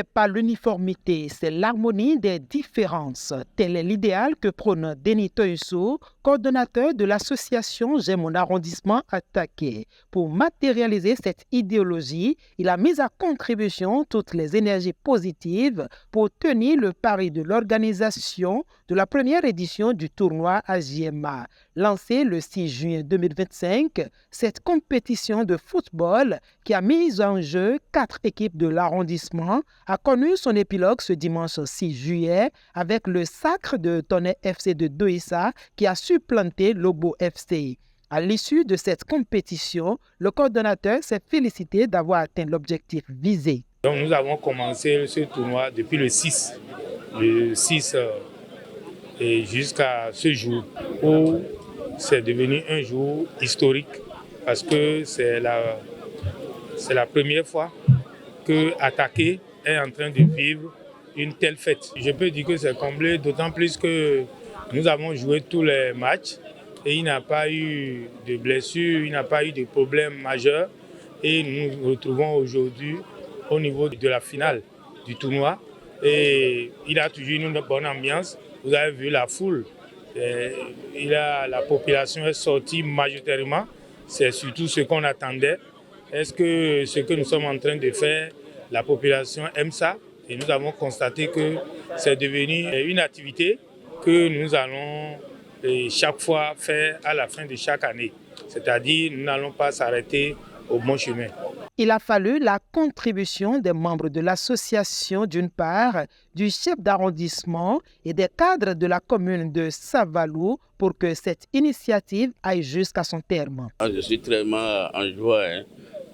n'est pas l'uniformité, c'est l'harmonie des différences. Tel est l'idéal que prône Denis Toyso, coordonnateur de l'association J'aime mon arrondissement attaqué. Pour matérialiser cette idéologie, il a mis à contribution toutes les énergies positives pour tenir le pari de l'organisation de la première édition du tournoi AJMA. Lancé le 6 juin 2025, cette compétition de football qui a mis en jeu 4 équipes de l'arrondissement a connu son épilogue ce dimanche 6 juillet avec le sacre de Tonnerre FC de Douissa qui a supplanté Lobo FC. À l'issue de cette compétition, le coordonnateur s'est félicité d'avoir atteint l'objectif visé. Donc nous avons commencé ce tournoi depuis le 6 et jusqu'à ce jour où c'est devenu un jour historique parce que c'est la première fois que Attaqué est en train de vivre une telle fête. Je peux dire que c'est comblé, d'autant plus que nous avons joué tous les matchs et il n'y a pas eu de blessures, il n'y a pas eu de problèmes majeurs. Et nous nous retrouvons aujourd'hui au niveau de la finale du tournoi. Et il a toujours une bonne ambiance. Vous avez vu la foule. La population est sortie majoritairement. C'est surtout ce qu'on attendait. Est-ce que ce que nous sommes en train de faire, la population aime ça? Et nous avons constaté que c'est devenu une activité que nous allons chaque fois faire à la fin de chaque année. C'est-à-dire, nous n'allons pas s'arrêter au bon chemin. Il a fallu la contribution des membres de l'association d'une part, du chef d'arrondissement et des cadres de la commune de Savalou pour que cette initiative aille jusqu'à son terme. Je suis très en joie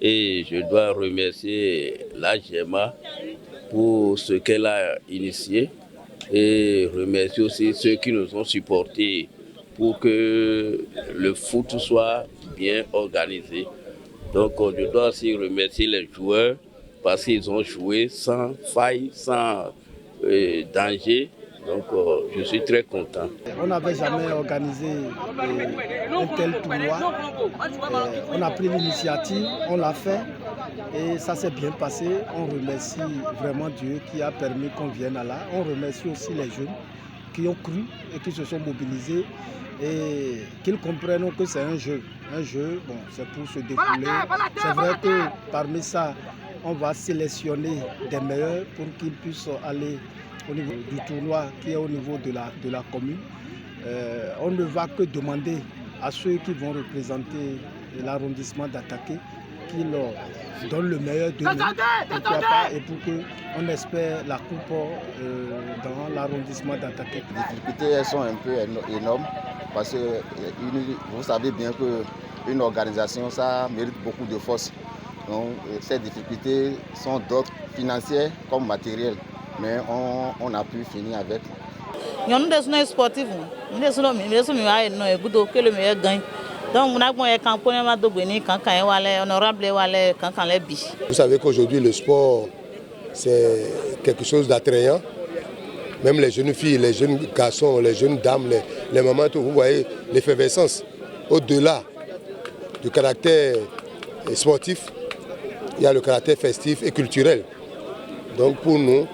et je dois remercier l'AJMA pour ce qu'elle a initié et remercier aussi ceux qui nous ont supportés pour que le foot soit bien organisé. Donc je dois aussi remercier les joueurs parce qu'ils ont joué sans faille, sans danger. Donc je suis très content. On n'avait jamais organisé un tel tournoi. On a pris l'initiative, on l'a fait et ça s'est bien passé. On remercie vraiment Dieu qui a permis qu'on vienne à là. On remercie aussi les jeunes qui ont cru et qui se sont mobilisés et qu'ils comprennent que c'est un jeu. Un jeu, bon, c'est pour se défouler. C'est vrai que parmi ça, on va sélectionner des meilleurs pour qu'ils puissent aller au niveau du tournoi qui est au niveau de la commune. On ne va que demander à ceux qui vont représenter l'arrondissement d'Attaqué qu'ils donnent le meilleur d'eux-mêmes, pourquoi pas, et pour qu'on espère la coupe dans l'arrondissement d'Attaqué. Les difficultés elles sont un peu énormes parce que vous savez bien qu'une organisation, ça mérite beaucoup de force. Donc ces difficultés sont d'autres financières comme matérielles. Mais on a pu finir avec. Nous sommes sportifs, nous sommes que le meilleur gagne. Donc, nous avons un campionnat de Béni, honorable. Vous savez qu'aujourd'hui, le sport, c'est quelque chose d'attrayant. Même les jeunes filles, les jeunes garçons, les jeunes dames, les mamans, tout, vous voyez l'effervescence. Au-delà du caractère sportif, il y a le caractère festif et culturel. Donc, pour nous,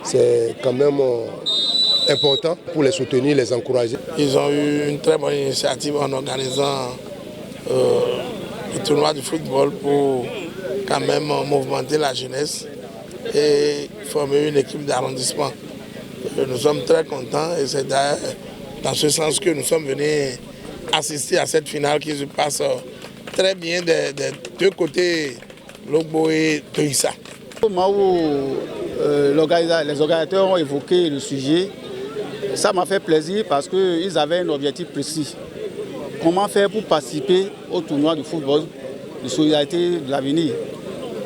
c'est quand même important pour les soutenir, les encourager. Ils ont eu une très bonne initiative en organisant le tournoi de football pour quand même mouvementer la jeunesse et former une équipe d'arrondissement. Nous sommes très contents et c'est dans ce sens que nous sommes venus assister à cette finale qui se passe très bien des deux côtés, Lobo et Douissa. Au moment où les organisateurs ont évoqué le sujet, ça m'a fait plaisir parce qu'ils avaient un objectif précis. Comment faire pour participer au tournoi de football de solidarité de l'avenir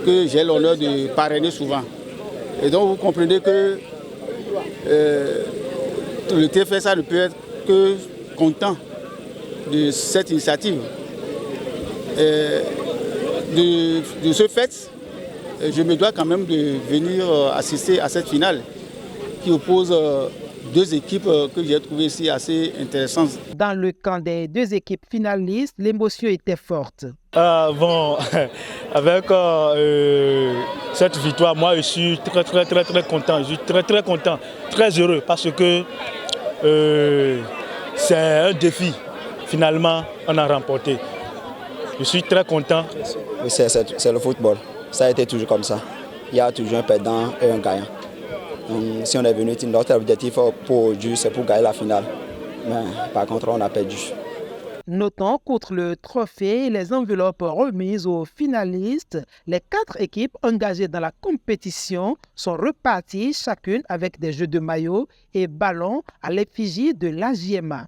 que j'ai l'honneur de parrainer souvent. Et donc vous comprenez que le TFSA ne peut être que content de cette initiative. De ce fait, je me dois quand même de venir assister à cette finale qui oppose deux équipes que j'ai trouvées ici assez intéressantes. Dans le camp des deux équipes finalistes, l'émotion était forte. Avec cette victoire, moi je suis très content, je suis très content, très heureux parce que c'est un défi. Finalement, on a remporté. Je suis très content. C'est le football, ça a été toujours comme ça. Il y a toujours un perdant et un gagnant. Donc, si on est venu, notre objectif pour aujourd'hui, c'est pour gagner la finale. Mais par contre, on a perdu. Notons qu'outre le trophée et les enveloppes remises aux finalistes, les 4 équipes engagées dans la compétition sont reparties chacune avec des jeux de maillot et ballons à l'effigie de l'AJMA.